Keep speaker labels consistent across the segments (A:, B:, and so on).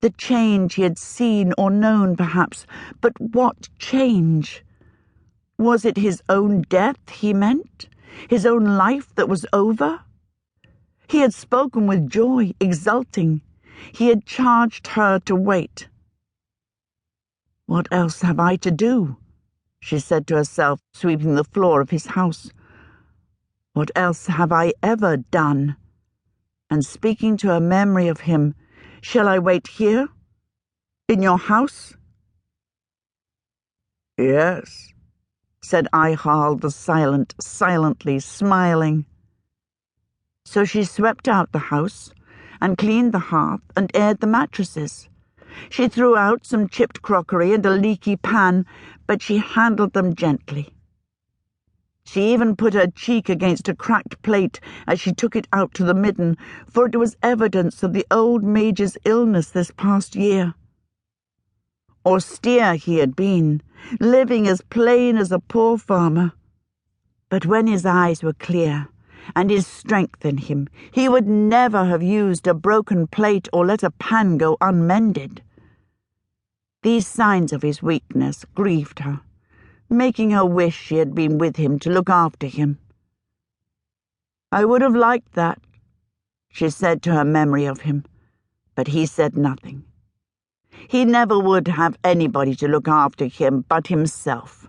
A: The change he had seen or known, perhaps, but what change? Was it his own death he meant? His own life that was over? He had spoken with joy, exulting. He had charged her to wait. "What else have I to do?" she said to herself, sweeping the floor of his house. "What else have I ever done?" And speaking to her memory of him, "Shall I wait here? In your house?" "Yes," said Ihal the Silent, silently smiling. So she swept out the house, and cleaned the hearth, and aired the mattresses. She threw out some chipped crockery and a leaky pan, but she handled them gently. She even put her cheek against a cracked plate as she took it out to the midden, for it was evidence of the old mage's illness this past year. Austere he had been, living as plain as a poor farmer. But when his eyes were clear, and his strength in him, he would never have used a broken plate or let a pan go unmended. These signs of his weakness grieved her, making her wish she had been with him to look after him. "I would have liked that," she said to her memory of him, but he said nothing. He never would have anybody to look after him but himself.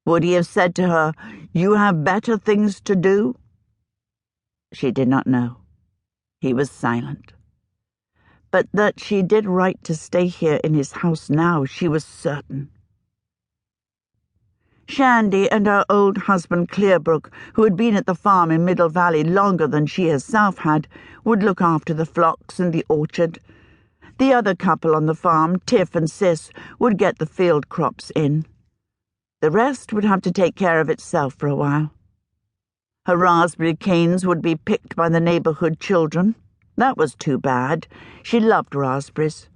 A: Would he have said to her, "You have better things to do"? She did not know. He was silent. But that she did right to stay here in his house now, she was certain. Shandy and her old husband Clearbrook, who had been at the farm in Middle Valley longer than she herself had, would look after the flocks and the orchard. The other couple on the farm, Tiff and Sis, would get the field crops in. The rest would have to take care of itself for a while. Her raspberry canes would be picked by the neighborhood children. That was too bad. She loved raspberries.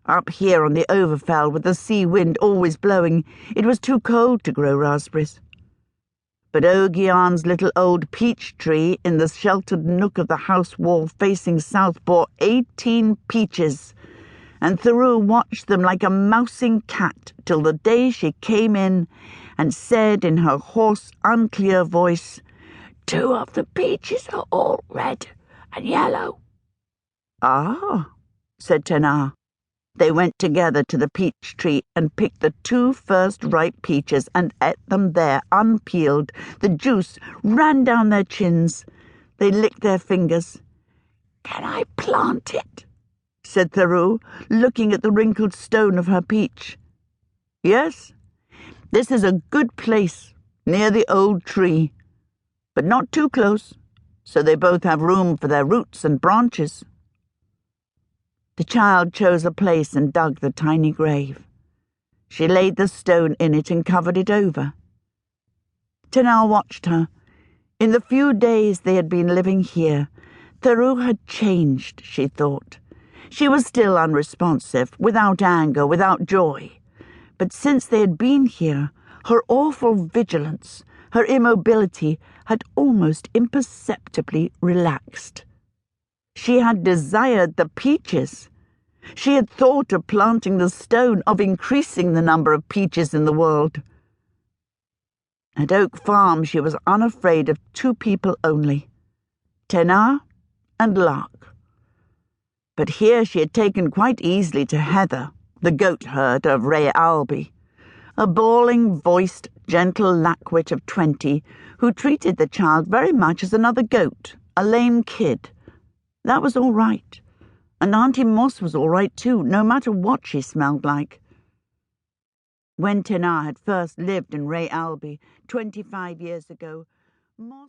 A: Up here on the Overfell, with the sea wind always blowing, it was too cold to grow raspberries. But Ogion's little old peach tree in the sheltered nook of the house wall facing south bore 18 peaches, and Theru watched them like a mousing cat till the day she came in and said in her hoarse, unclear voice, "2 of the peaches are all red and yellow." "Ah," said Tenar. They went together to the peach tree and picked the 2 first ripe peaches and ate them there, unpeeled. The juice ran down their chins. They licked their fingers. "Can I plant it?" said Theru, looking at the wrinkled stone of her peach. "Yes, this is a good place, near the old tree, but not too close, so they both have room for their roots and branches." The child chose a place and dug the tiny grave. She laid the stone in it and covered it over. Tenar watched her. In the few days they had been living here, Theru had changed, she thought. She was still unresponsive, without anger, without joy. But since they had been here, her awful vigilance, her immobility, had almost imperceptibly relaxed. She had desired the peaches. She had thought of planting the stone, of increasing the number of peaches in the world. At Oak Farm she was unafraid of 2 people only, Tenar and Lark. But here she had taken quite easily to Heather, the goat-herd of Ray Alby, a bawling-voiced, gentle lackwit of 20, who treated the child very much as another goat, a lame kid. That was all right. And Auntie Moss was all right too, no matter what she smelled like. When Tenar had first lived in Ray Alby 25 years ago, Moss